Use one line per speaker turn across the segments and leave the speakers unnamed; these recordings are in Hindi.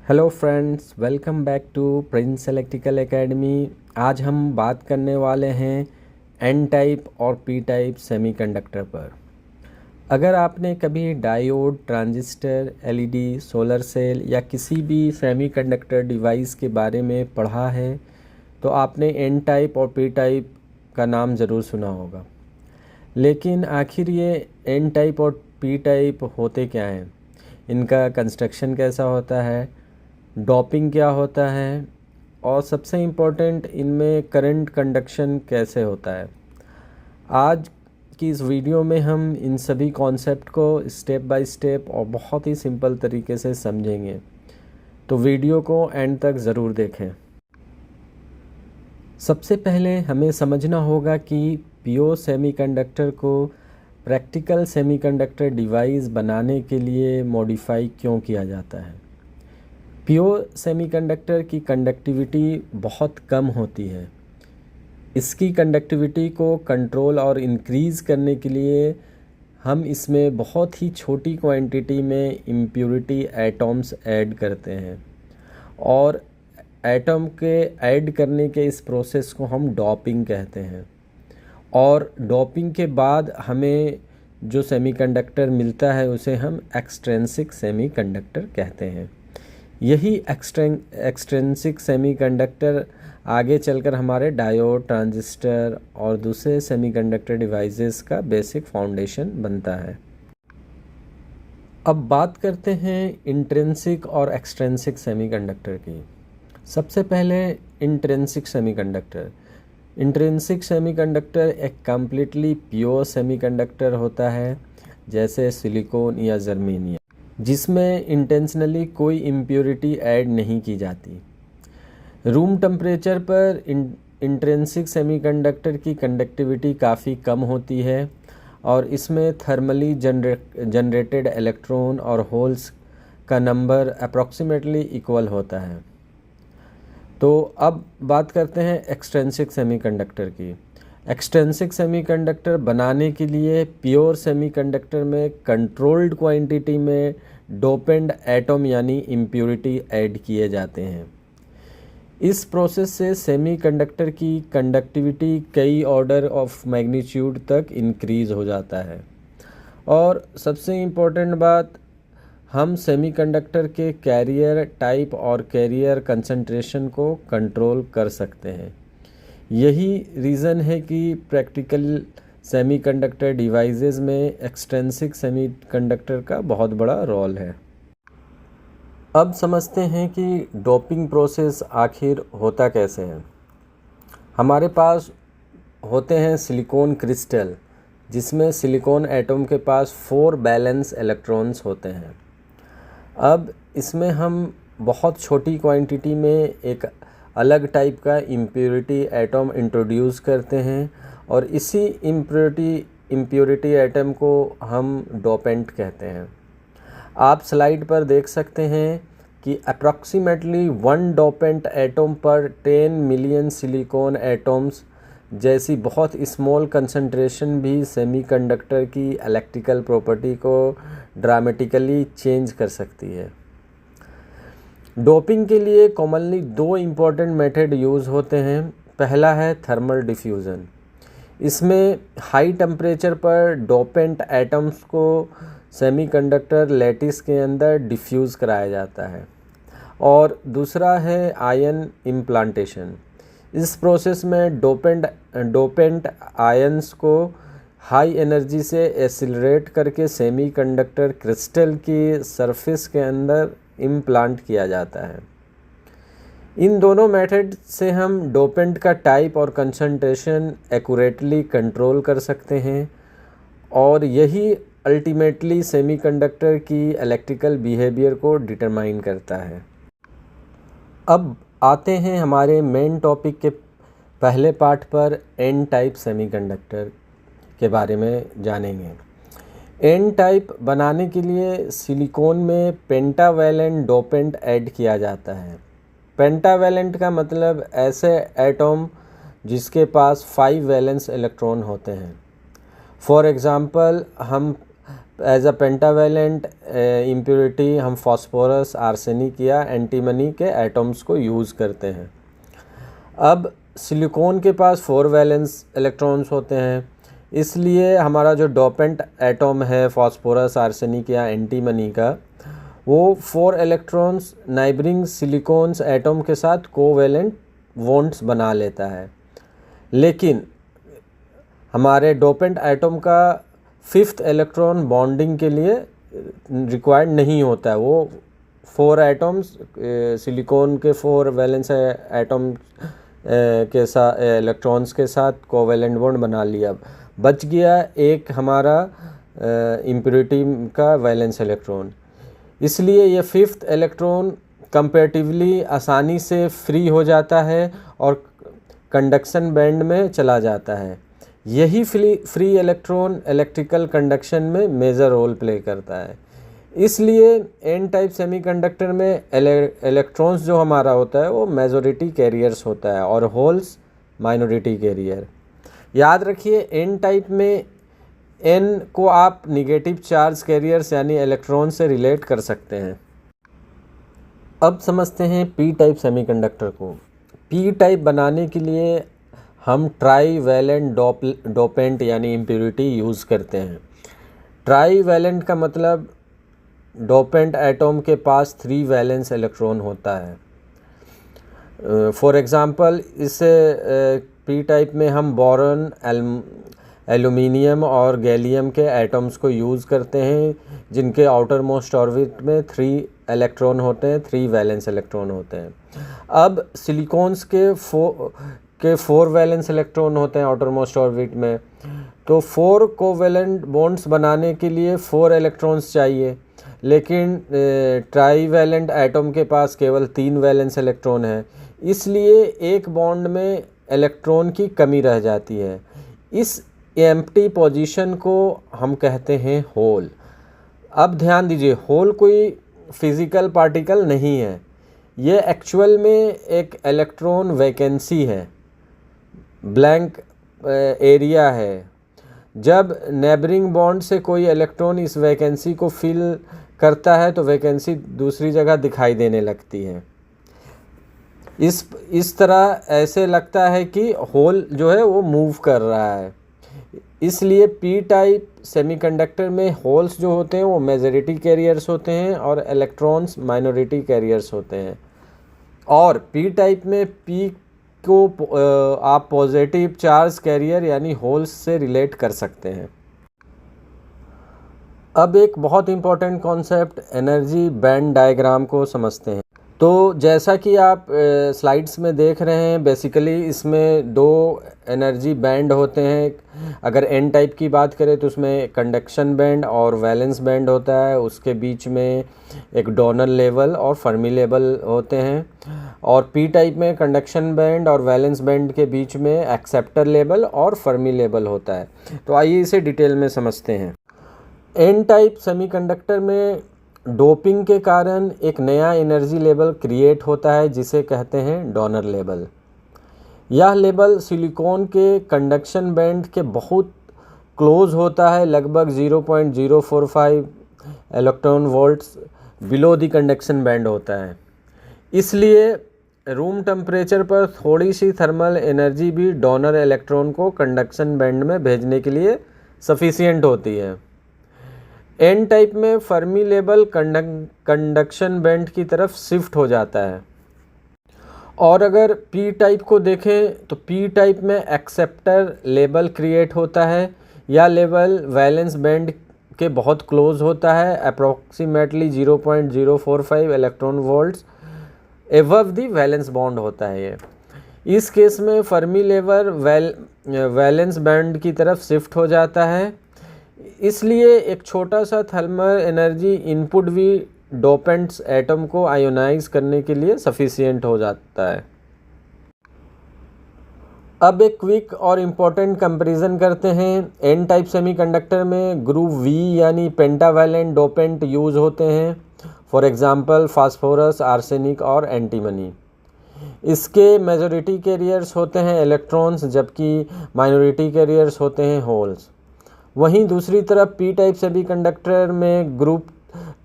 Hello friends, welcome back to Prince Electrical Academy. आज हम बात करने वाले हैं एन टाइप और पी टाइप सेमीकंडक्टर पर। अगर आपने कभी diode, transistor, LED, solar cell या किसी भी सेमीकंडक्टर डिवाइस के बारे में पढ़ा है तो आपने एन टाइप और पी टाइप का नाम ज़रूर सुना होगा। लेकिन आखिर ये एन टाइप और पी टाइप होते क्या हैं, इनका कंस्ट्रक्शन कैसा होता है, डोपिंग क्या होता है और सबसे इम्पोर्टेंट इनमें करंट कंडक्शन कैसे होता है। आज की इस वीडियो में हम इन सभी कॉन्सेप्ट को स्टेप बाय स्टेप और बहुत ही सिंपल तरीके से समझेंगे, तो वीडियो को एंड तक ज़रूर देखें। सबसे पहले हमें समझना होगा कि प्योर सेमीकंडक्टर को प्रैक्टिकल सेमीकंडक्टर डिवाइस बनाने के लिए मॉडिफाई क्यों किया जाता है। प्योर सेमीकंडक्टर की कंडक्टिविटी बहुत कम होती है। इसकी कंडक्टिविटी को कंट्रोल और इंक्रीज़ करने के लिए हम इसमें बहुत ही छोटी क्वांटिटी में इम्प्योरिटी एटम्स ऐड करते हैं और एटम के ऐड करने के इस प्रोसेस को हम डोपिंग कहते हैं। और डोपिंग के बाद हमें जो सेमीकंडक्टर मिलता है उसे हम एक्सट्रिंसिक सेमीकंडक्टर कहते हैं। यही एक्सट्रिंसिक सेमीकंडक्टर आगे चलकर हमारे डायोड, ट्रांजिस्टर और दूसरे सेमीकंडक्टर डिवाइसेस का बेसिक फाउंडेशन बनता है। अब बात करते हैं इंट्रिंसिक और एक्सट्रिंसिक सेमीकंडक्टर की। सबसे पहले इंट्रिंसिक सेमीकंडक्टर। इंट्रिंसिक सेमीकंडक्टर एक कम्प्लीटली प्योर सेमीकंडक्टर होता है, जैसे सिलिकॉन या जर्मेनियम, जिसमें इंटेंशनली कोई इम्प्योरिटी ऐड नहीं की जाती। रूम टेम्परेचर पर इंट्रिंसिक सेमीकंडक्टर की कंडक्टिविटी काफ़ी कम होती है और इसमें थर्मली जनरेटेड इलेक्ट्रॉन और होल्स का नंबर अप्रॉक्सीमेटली इक्वल होता है। तो अब बात करते हैं एक्सट्रिंसिक सेमीकंडक्टर की। एक्सट्रिंसिक सेमीकंडक्टर बनाने के लिए प्योर सेमीकंडक्टर में कंट्रोल्ड क्वांटिटी में डोपेंड एटम यानी इम्प्योरिटी ऐड किए जाते हैं। इस प्रोसेस से सेमीकंडक्टर की कंडक्टिविटी कई ऑर्डर ऑफ मैग्नीट्यूड तक इंक्रीज़ हो जाता है। और सबसे इम्पोर्टेंट बात, हम सेमीकंडक्टर के कैरियर टाइप और कैरियर कंसंट्रेशन को कंट्रोल कर सकते हैं। यही रीज़न है कि प्रैक्टिकल सेमीकंडक्टर डिवाइसेस में एक्सट्रिंसिक सेमीकंडक्टर का बहुत बड़ा रोल है। अब समझते हैं कि डोपिंग प्रोसेस आखिर होता कैसे है। हमारे पास होते हैं सिलिकॉन क्रिस्टल, जिसमें सिलिकॉन एटम के पास 4 बैलेंस इलेक्ट्रॉन्स होते हैं। अब इसमें हम बहुत छोटी क्वांटिटी में एक अलग टाइप का इम्प्योरिटी एटम इंट्रोड्यूस करते हैं और इसी इम्प्योरिटी एटम को हम डोपेंट कहते हैं। आप स्लाइड पर देख सकते हैं कि अप्रॉक्सीमेटली 1 डोपेंट एटम पर 10 मिलियन सिलिकॉन एटम्स जैसी बहुत स्मॉल कंसंट्रेशन भी सेमीकंडक्टर की इलेक्ट्रिकल प्रॉपर्टी को ड्रामेटिकली चेंज कर सकती है। डोपिंग के लिए कॉमनली 2 इम्पॉर्टेंट मेथड यूज़ होते हैं। पहला है थर्मल डिफ्यूज़न। इसमें हाई टेम्परेचर पर डोपेंट एटम्स को सेमीकंडक्टर लैटिस के अंदर डिफ्यूज़ कराया जाता है। और दूसरा है आयन इम्प्लांटेशन। इस प्रोसेस में डोपेंट आयंस को हाई एनर्जी से एक्सीलरेट करके सेमीकंडक्टर क्रिस्टल की सरफेस के अंदर इम्प्लांट किया जाता है। इन दोनों मेथड से हम डोपेंट का टाइप और कंसंट्रेशन एक्यूरेटली कंट्रोल कर सकते हैं और यही अल्टीमेटली सेमीकंडक्टर की इलेक्ट्रिकल बिहेवियर को डिटरमाइन करता है। अब आते हैं हमारे मेन टॉपिक के पहले पार्ट पर, एन टाइप सेमीकंडक्टर के बारे में जानेंगे। एन टाइप बनाने के लिए सिलिकॉन में पेंटावैलेंट डोपेंट ऐड किया जाता है। पेंटावैलेंट का मतलब ऐसे एटम जिसके पास 5 वैलेंस इलेक्ट्रॉन होते हैं। फॉर एग्ज़ाम्पल, हम एज अ पेंटावेलेंट इम्प्योरिटी हम फास्फोरस, आर्सेनिक या एंटीमनी के एटम्स को यूज़ करते हैं। अब सिलिकॉन के पास 4 वैलेंस इलेक्ट्रॉन्स होते हैं, इसलिए हमारा जो डोपेंट एटम है फास्फोरस, आर्सेनिक या एंटीमनी का, वो 4 इलेक्ट्रॉन्स नाइबरिंग सिलिकॉन्स एटम के साथ कोवेलेंट बॉन्ड्स बना लेता है। लेकिन हमारे डोपेंट एटम का 5th इलेक्ट्रॉन बॉन्डिंग के लिए रिक्वायर्ड नहीं होता है। वो 4 एटम्स सिलिकॉन के 4 वैलेंस एटम के साथ इलेक्ट्रॉन्स के साथ कोवेलेंट बॉन्ड बना लिया, बच गया एक हमारा इम्प्योरिटी का वैलेंस इलेक्ट्रॉन। इसलिए ये 5th इलेक्ट्रॉन कंपैरेटिवली आसानी से फ्री हो जाता है और कंडक्शन बैंड में चला जाता है। यही फ्री इलेक्ट्रॉन इलेक्ट्रिकल कंडक्शन में मेजर रोल प्ले करता है। इसलिए एन टाइप सेमीकंडक्टर में इलेक्ट्रॉन्स जो हमारा होता है वो मेजॉरिटी कैरियर्स होता है और होल्स माइनॉरिटी कैरियर। याद रखिए, एन टाइप में एन को आप निगेटिव चार्ज कैरियर्स यानी इलेक्ट्रॉन से रिलेट कर सकते हैं। अब समझते हैं पी टाइप सेमीकंडक्टर को। पी टाइप बनाने के लिए हम ट्राई वैलेंट डोपेंट यानी इम्प्योरिटी यूज़ करते हैं। ट्राई वैलेंट का मतलब डोपेंट एटम के पास 3 वैलेंस इलेक्ट्रॉन होता है। फॉर एग्ज़ाम्पल, इससे पी टाइप में हम बोरॉन, एल्यूमिनियम और गैलियम के एटम्स को यूज़ करते हैं, जिनके आउटर मोस्ट ऑर्बिट में 3 इलेक्ट्रॉन होते हैं, 3 वैलेंस इलेक्ट्रॉन होते हैं। अब सिलिकॉन्स के 4 वैलेंस इलेक्ट्रॉन होते हैं आउटर मोस्ट ऑर्बिट में, तो 4 कोवेलेंट बॉन्ड्स बनाने के लिए 4 इलेक्ट्रॉन्स चाहिए। लेकिन ट्राई वैलेंट एटम के पास केवल 3 वैलेंस इलेक्ट्रॉन है, इसलिए एक बॉन्ड में इलेक्ट्रॉन की कमी रह जाती है। इस एम्प्टी पोजीशन को हम कहते हैं होल। अब ध्यान दीजिए, होल कोई फिज़िकल पार्टिकल नहीं है, ये एक्चुअल में एक इलेक्ट्रॉन वैकेंसी है, ब्लैंक एरिया है। जब नेबरिंग बॉन्ड से कोई इलेक्ट्रॉन इस वैकेंसी को फिल करता है तो वैकेंसी दूसरी जगह दिखाई देने लगती है। इस तरह ऐसे लगता है कि होल जो है वो मूव कर रहा है। इसलिए पी टाइप सेमीकंडक्टर में होल्स जो होते हैं वो मेजॉरिटी कैरियर्स होते हैं और इलेक्ट्रॉन्स माइनॉरिटी कैरियर्स होते हैं। और पी टाइप में पी को आप पॉजिटिव चार्ज कैरियर यानी होल्स से रिलेट कर सकते हैं। अब एक बहुत important concept energy band diagram को समझते हैं। तो जैसा कि आप स्लाइड्स में देख रहे हैं, बेसिकली इसमें 2 एनर्जी बैंड होते हैं। अगर एन टाइप की बात करें तो उसमें कंडक्शन बैंड और वैलेंस बैंड होता है, उसके बीच में एक डोनर लेवल और फर्मी लेवल होते हैं। और पी टाइप में कंडक्शन बैंड और वैलेंस बैंड के बीच में एक्सेप्टर लेवल और फर्मी लेवल होता है। तो आइए इसे डिटेल में समझते हैं। एन टाइप सेमीकंडक्टर में डोपिंग के कारण एक नया एनर्जी लेवल क्रिएट होता है जिसे कहते हैं डोनर लेवल। यह लेवल सिलिकॉन के कंडक्शन बैंड के बहुत क्लोज होता है, लगभग 0.045 electron volts below the conduction band होता है। इसलिए रूम टेम्परेचर पर थोड़ी सी थर्मल एनर्जी भी डोनर इलेक्ट्रॉन को कंडक्शन बैंड में भेजने के लिए सफिशिएंट होती है। एन टाइप में फर्मी लेवल कंडक्शन बैंड की तरफ शिफ्ट हो जाता है। और अगर पी टाइप को देखें तो पी टाइप में एक्सेप्टर लेवल क्रिएट होता है। यह लेवल वैलेंस बैंड के बहुत क्लोज होता है, approximately 0.045 electron volts above the valence bond होता है ये। इस केस में फर्मी लेवल वैलेंस बैंड की तरफ शिफ्ट हो जाता है। इसलिए एक छोटा सा थर्मल एनर्जी इनपुट भी डोपेंट्स एटम को आयोनाइज करने के लिए सफिशिएंट हो जाता है। अब एक क्विक और इम्पोर्टेंट कंपैरिजन करते हैं। एन टाइप सेमीकंडक्टर में ग्रुप वी यानी पेंटावैलेंट डोपेंट यूज होते हैं, फॉर एग्जांपल फास्फोरस, आर्सेनिक और एंटीमनी। इसके मेजॉरिटी कैरियर्स होते हैं इलेक्ट्रॉन्स, जबकि माइनॉरिटी कैरियर्स होते हैं होल्स। वहीं दूसरी तरफ पी टाइप सेमीकंडक्टर में ग्रुप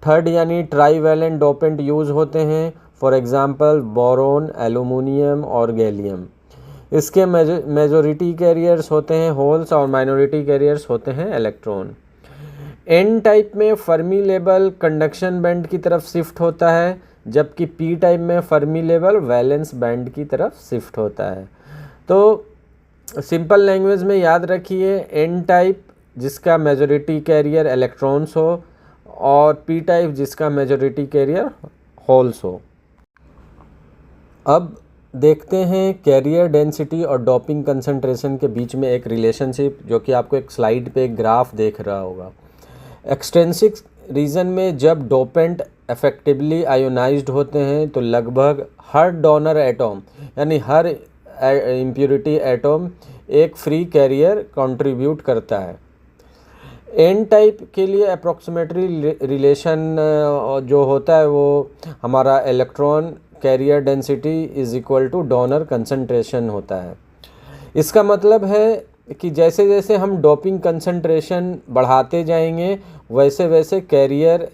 थर्ड यानी ट्राईवैलेंट डोपेंट यूज़ होते हैं, फॉर एग्जांपल बोरोन, एल्यूमिनियम और गैलियम। इसके मेजॉरिटी कैरियर्स होते हैं होल्स और माइनॉरिटी कैरियर्स होते हैं इलेक्ट्रॉन। एन टाइप में फर्मी लेवल कंडक्शन बैंड की तरफ शिफ्ट होता है, जबकि पी टाइप में फर्मी लेवल वैलेंस बैंड की तरफ शिफ्ट होता है। तो सिंपल लैंग्वेज में याद रखिए, एन टाइप जिसका मेजॉरिटी कैरियर इलेक्ट्रॉन्स हो और पी टाइप जिसका मेजॉरिटी कैरियर होल्स हो। अब देखते हैं कैरियर डेंसिटी और डोपिंग कंसंट्रेशन के बीच में एक रिलेशनशिप, जो कि आपको एक स्लाइड पे एक ग्राफ देख रहा होगा। एक्सट्रिंसिक रीजन में जब डोपेंट इफेक्टिवली आयोनाइज्ड होते हैं तो लगभग हर डोनर एटॉम यानी हर इम्प्योरिटी एटॉम एक फ्री कैरियर कंट्रीब्यूट करता है। एन टाइप के लिए अप्रॉक्सीमेटली रिलेशन जो होता है वो हमारा electron carrier density is equal two donor concentration होता है। इसका मतलब है कि जैसे जैसे हम डोपिंग कंसंट्रेशन बढ़ाते जाएंगे वैसे वैसे कैरियर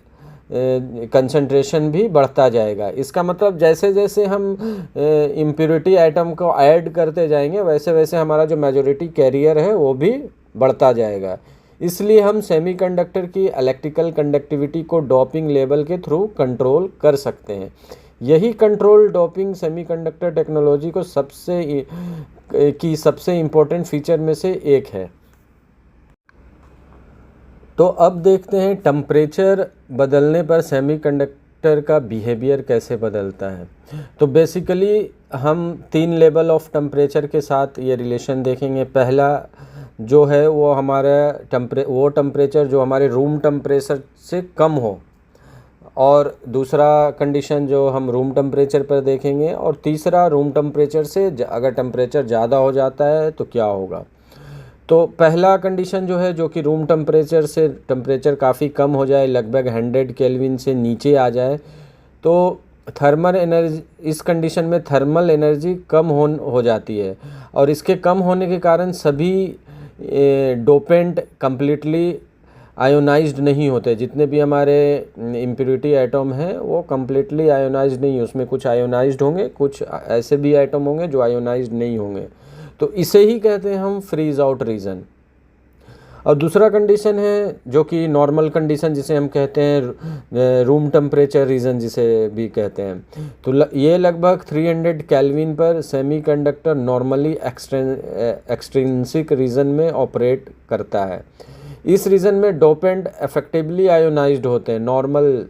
कंसंट्रेशन भी बढ़ता जाएगा। इसका मतलब जैसे जैसे हम इम्प्योरिटी आइटम को ऐड करते जाएंगे वैसे वैसे हमारा जो मेजॉरिटी कैरियर है वो भी बढ़ता जाएगा। इसलिए हम सेमीकंडक्टर की इलेक्ट्रिकल कंडक्टिविटी को डोपिंग लेवल के थ्रू कंट्रोल कर सकते हैं। यही कंट्रोल डोपिंग सेमीकंडक्टर टेक्नोलॉजी को सबसे इम्पोर्टेंट फीचर में से एक है। तो अब देखते हैं टेम्परेचर बदलने पर सेमीकंडक्टर का बिहेवियर कैसे बदलता है। तो बेसिकली हम 3 लेवल ऑफ टेम्परेचर के साथ ये रिलेशन देखेंगे। पहला जो है वो हमारा टेम्परेचर जो हमारे रूम टेम्परेचर से कम हो, और दूसरा कंडीशन जो हम रूम टेम्परेचर पर देखेंगे, और तीसरा रूम टेम्परेचर से अगर टेम्परेचर ज़्यादा हो जाता है तो क्या होगा। तो पहला कंडीशन जो है, जो कि रूम टेम्परेचर से टेम्परेचर काफ़ी कम हो जाए, लगभग 100 केल्विन से नीचे आ जाए, तो थर्मल एनर्जी, इस कंडीशन में थर्मल एनर्जी कम हो जाती है, और इसके कम होने के कारण सभी डोपेंट कंप्लीटली आयोनाइज्ड नहीं होते। जितने भी हमारे इम्प्योरिटी एटम हैं वो कंप्लीटली आयोनाइज्ड नहीं, उसमें कुछ आयोनाइज्ड होंगे, कुछ ऐसे भी एटम होंगे जो आयोनाइज्ड नहीं होंगे। तो इसे ही कहते हैं हम फ्रीज आउट रीजन। और दूसरा कंडीशन है जो कि नॉर्मल कंडीशन, जिसे हम कहते हैं रूम टेम्परेचर रीजन जिसे भी कहते हैं। तो ये लगभग 300 केल्विन पर सेमीकंडक्टर नॉर्मली एक्सट्रिंसिक रीजन में ऑपरेट करता है। इस रीजन में डोपेंट इफेक्टिवली आयोनाइज्ड होते हैं, नॉर्मल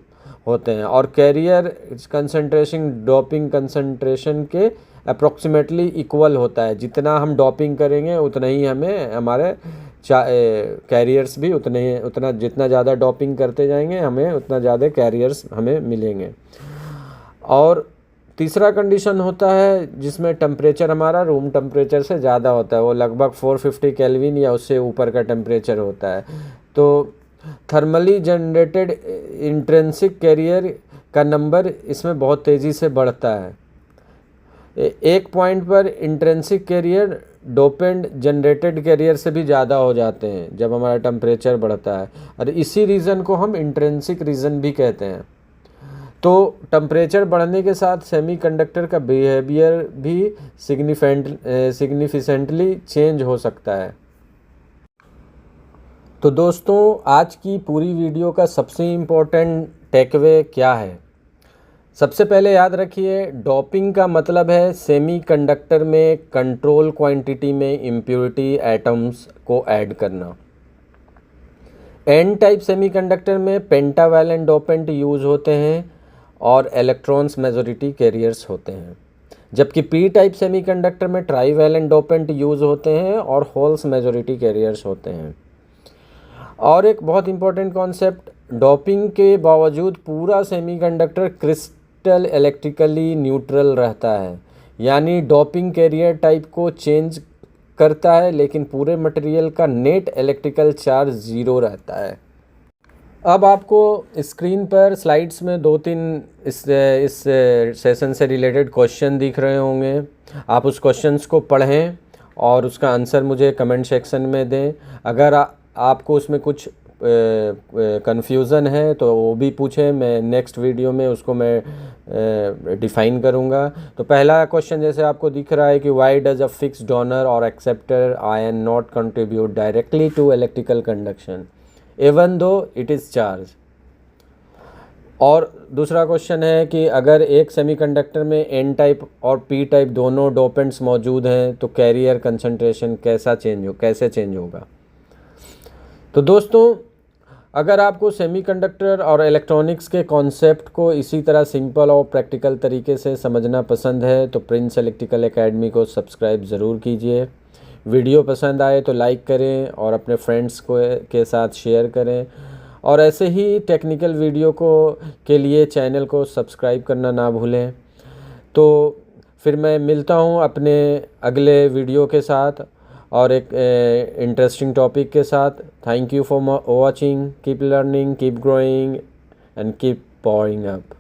होते हैं, और कैरियर कंसंट्रेशन डोपिंग कंसंट्रेशन के अप्रॉक्सीमेटली इक्वल होता है। जितना हम डोपिंग करेंगे उतना ही हमें हमारे कैरियर्स भी उतना जितना ज़्यादा डोपिंग करते जाएंगे हमें उतना ज़्यादा कैरियर्स हमें मिलेंगे। और तीसरा कंडीशन होता है जिसमें टेम्परेचर हमारा रूम टेम्परेचर से ज़्यादा होता है, वो लगभग 450 केल्विन या उससे ऊपर का टेम्परेचर होता है। तो थर्मली जनरेटेड इंट्रिंसिक कैरियर का नंबर इसमें बहुत तेज़ी से बढ़ता है। एक पॉइंट पर intrinsic carrier dopant generated carrier से भी ज़्यादा हो जाते हैं जब हमारा टेम्परेचर बढ़ता है, और इसी रीज़न को हम इंट्रिंसिक रीज़न भी कहते हैं। तो टेम्परेचर बढ़ने के साथ सेमीकंडक्टर का बिहेवियर भी सिग्निफिकेंटली चेंज हो सकता है। तो दोस्तों, आज की पूरी वीडियो का सबसे इम्पोर्टेंट टेकअवे क्या है? सबसे पहले याद रखिए, डोपिंग का मतलब है सेमीकंडक्टर में कंट्रोल क्वांटिटी में इम्प्योरिटी एटम्स को ऐड करना। एन टाइप सेमीकंडक्टर में पेंटावैलेंट डोपेंट यूज़ होते हैं और इलेक्ट्रॉन्स मेजॉरिटी कैरियर्स होते हैं, जबकि पी टाइप सेमीकंडक्टर में ट्राईवैलेंट डोपेंट यूज़ होते हैं और होल्स मेजॉरिटी कैरियर्स होते हैं। और एक बहुत इंपॉर्टेंट कॉन्सेप्ट, डोपिंग के बावजूद पूरा सेमीकंडक्टर क्रिस्टल इलेक्ट्रिकली न्यूट्रल रहता है, यानी डोपिंग कैरियर टाइप को चेंज करता है लेकिन पूरे मटेरियल का नेट इलेक्ट्रिकल चार्ज 0 रहता है। अब आपको स्क्रीन पर स्लाइड्स में 2-3 इस सेशन से रिलेटेड क्वेश्चन दिख रहे होंगे। आप उस क्वेश्चंस को पढ़ें और उसका आंसर मुझे कमेंट सेक्शन में दें। अगर आपको उसमें कुछ कन्फ्यूज़न है तो वो भी पूछें, मैं नेक्स्ट वीडियो में उसको मैं डिफ़ाइन करूँगा। तो पहला क्वेश्चन जैसे आपको दिख रहा है कि why does a fix donor और acceptor ion not contribute directly to electrical conduction even though it is charge. और दूसरा क्वेश्चन है कि अगर एक सेमीकंडक्टर में एन टाइप और पी टाइप दोनों डोपेंट्स मौजूद हैं तो कैरियर कंसंट्रेशन कैसे चेंज होगा। तो दोस्तों, अगर आपको सेमीकंडक्टर और इलेक्ट्रॉनिक्स के कॉन्सेप्ट को इसी तरह सिंपल और प्रैक्टिकल तरीके से समझना पसंद है तो प्रिंस इलेक्ट्रिकल एकेडमी को सब्सक्राइब ज़रूर कीजिए। वीडियो पसंद आए तो लाइक करें और अपने फ्रेंड्स के साथ शेयर करें, और ऐसे ही टेक्निकल वीडियो के लिए चैनल को सब्सक्राइब करना ना भूलें। तो फिर मैं मिलता हूँ अपने अगले वीडियो के साथ और एक इंटरेस्टिंग टॉपिक के साथ। Thank you for watching, keep learning, keep growing and keep powering up.